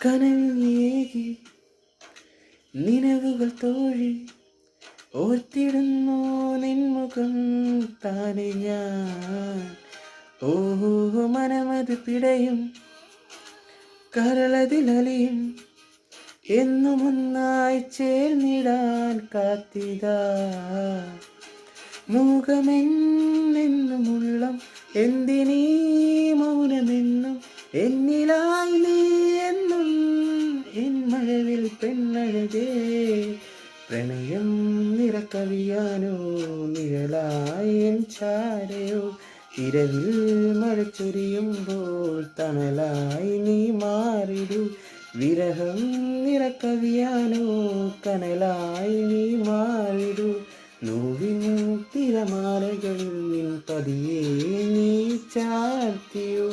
കനവിയേകി നിലവുകൾ തോഴി ഓർത്തിടുന്നു നിൻമുഖം താനെ ഞാൻ. ഓഹോ മനമത് പിടയും കരളതിലലിയും എന്നും ഒന്നായി ചേർന്നിടാൻ കാത്തിതാ. മൂകമെന്നെന്നുമുള്ളം എന്തിനീ മൗനമെന്നും എന്നിലായി നീ എന്നും എൻ മഴവിൽ പെണ്ണഴകേ. പ്രണയം നിറക്കവിയാനോ നിഴലായി എൻ ചാരയോ ഇരവിൽ മഴ ചൊരിയുമ്പോൾ തണലായി നീ മാറിടൂ. വിരഹം നിറക്കവിയാനോ കനലായി നീ മാറിടൂ. നോവിൻ തിരമാലകളിൽ നിൻ പതിയെ നീ ചാർത്തിയോ.